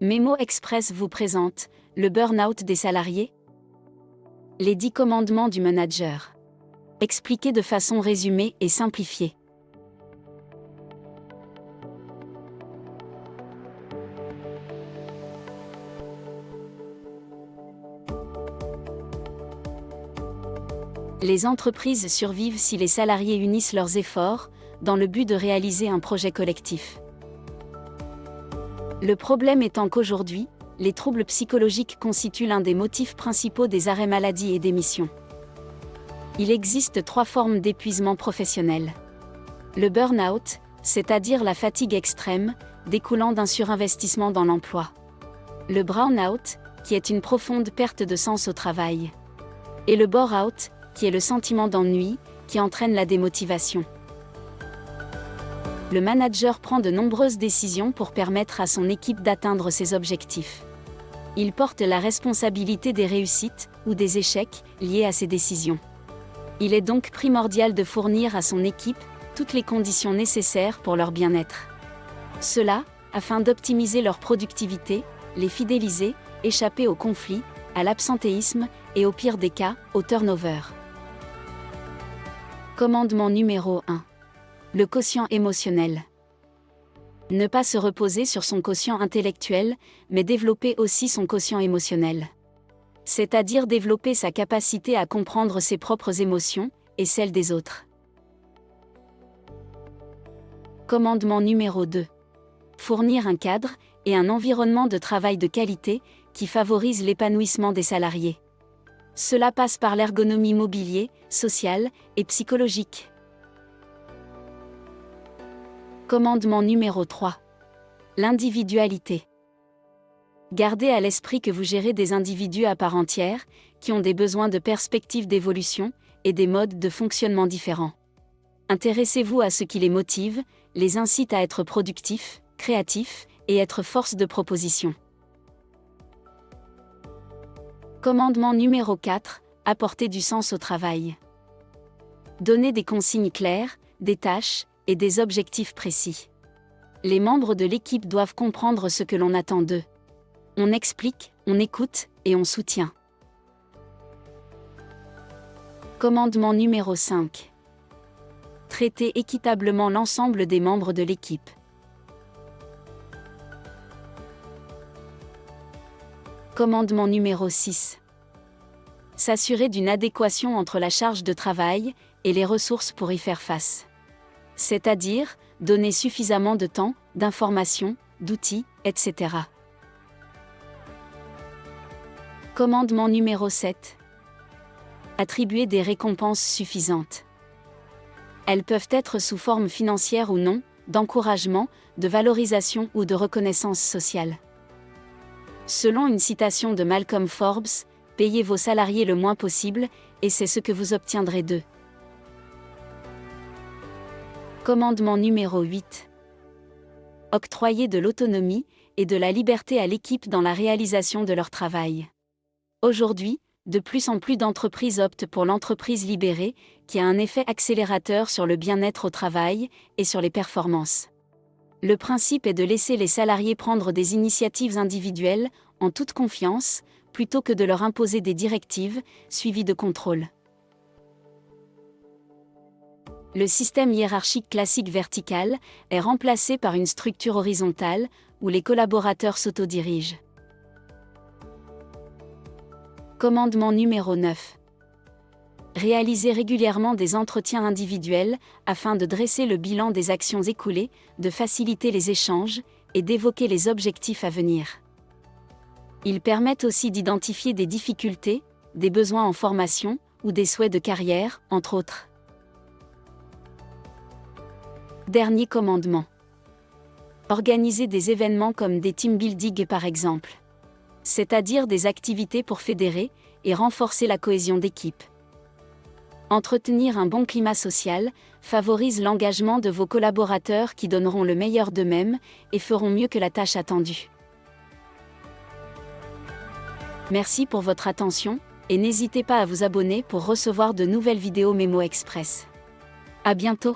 Memo Express vous présente le burn-out des salariés. Les 10 commandements du manager. Expliqués de façon résumée et simplifiée. Les entreprises survivent si les salariés unissent leurs efforts, dans le but de réaliser un projet collectif. Le problème étant qu'aujourd'hui, les troubles psychologiques constituent l'un des motifs principaux des arrêts maladie et démissions. Il existe 3 formes d'épuisement professionnel. Le burn-out, c'est-à-dire la fatigue extrême, découlant d'un surinvestissement dans l'emploi. Le brown-out, qui est une profonde perte de sens au travail. Et le bore-out, qui est le sentiment d'ennui, qui entraîne la démotivation. Le manager prend de nombreuses décisions pour permettre à son équipe d'atteindre ses objectifs. Il porte la responsabilité des réussites ou des échecs liés à ces décisions. Il est donc primordial de fournir à son équipe toutes les conditions nécessaires pour leur bien-être. Cela, afin d'optimiser leur productivité, les fidéliser, échapper aux conflits, à l'absentéisme et au pire des cas, au turnover. Commandement numéro 1. Le quotient émotionnel. Ne pas se reposer sur son quotient intellectuel, mais développer aussi son quotient émotionnel. C'est-à-dire développer sa capacité à comprendre ses propres émotions, et celles des autres. Commandement numéro 2. Fournir un cadre et un environnement de travail de qualité, qui favorise l'épanouissement des salariés. Cela passe par l'ergonomie mobilier, sociale et psychologique. Commandement numéro 3. L'individualité. Gardez à l'esprit que vous gérez des individus à part entière, qui ont des besoins de perspectives d'évolution et des modes de fonctionnement différents. Intéressez-vous à ce qui les motive, les incite à être productifs, créatifs et être force de proposition. Commandement numéro 4. Apporter du sens au travail. Donnez des consignes claires, des tâches et des objectifs précis. Les membres de l'équipe doivent comprendre ce que l'on attend d'eux. On explique, on écoute et on soutient. Commandement numéro 5. Traiter équitablement l'ensemble des membres de l'équipe. Commandement numéro 6. S'assurer d'une adéquation entre la charge de travail et les ressources pour y faire face. C'est-à-dire, donner suffisamment de temps, d'informations, d'outils, etc. Commandement numéro 7. Attribuer des récompenses suffisantes. Elles peuvent être sous forme financière ou non, d'encouragement, de valorisation ou de reconnaissance sociale. Selon une citation de Malcolm Forbes, payez vos salariés le moins possible, et c'est ce que vous obtiendrez d'eux. Commandement numéro 8. Octroyer de l'autonomie et de la liberté à l'équipe dans la réalisation de leur travail. Aujourd'hui, de plus en plus d'entreprises optent pour l'entreprise libérée, qui a un effet accélérateur sur le bien-être au travail et sur les performances. Le principe est de laisser les salariés prendre des initiatives individuelles, en toute confiance, plutôt que de leur imposer des directives, suivies de contrôle. Le système hiérarchique classique vertical est remplacé par une structure horizontale, où les collaborateurs s'autodirigent. Commandement numéro 9. Réaliser régulièrement des entretiens individuels, afin de dresser le bilan des actions écoulées, de faciliter les échanges, et d'évoquer les objectifs à venir. Ils permettent aussi d'identifier des difficultés, des besoins en formation, ou des souhaits de carrière, entre autres. Dernier commandement. Organiser des événements comme des team building par exemple. C'est-à-dire des activités pour fédérer et renforcer la cohésion d'équipe. Entretenir un bon climat social favorise l'engagement de vos collaborateurs qui donneront le meilleur d'eux-mêmes et feront mieux que la tâche attendue. Merci pour votre attention et n'hésitez pas à vous abonner pour recevoir de nouvelles vidéos Memo Express. À bientôt!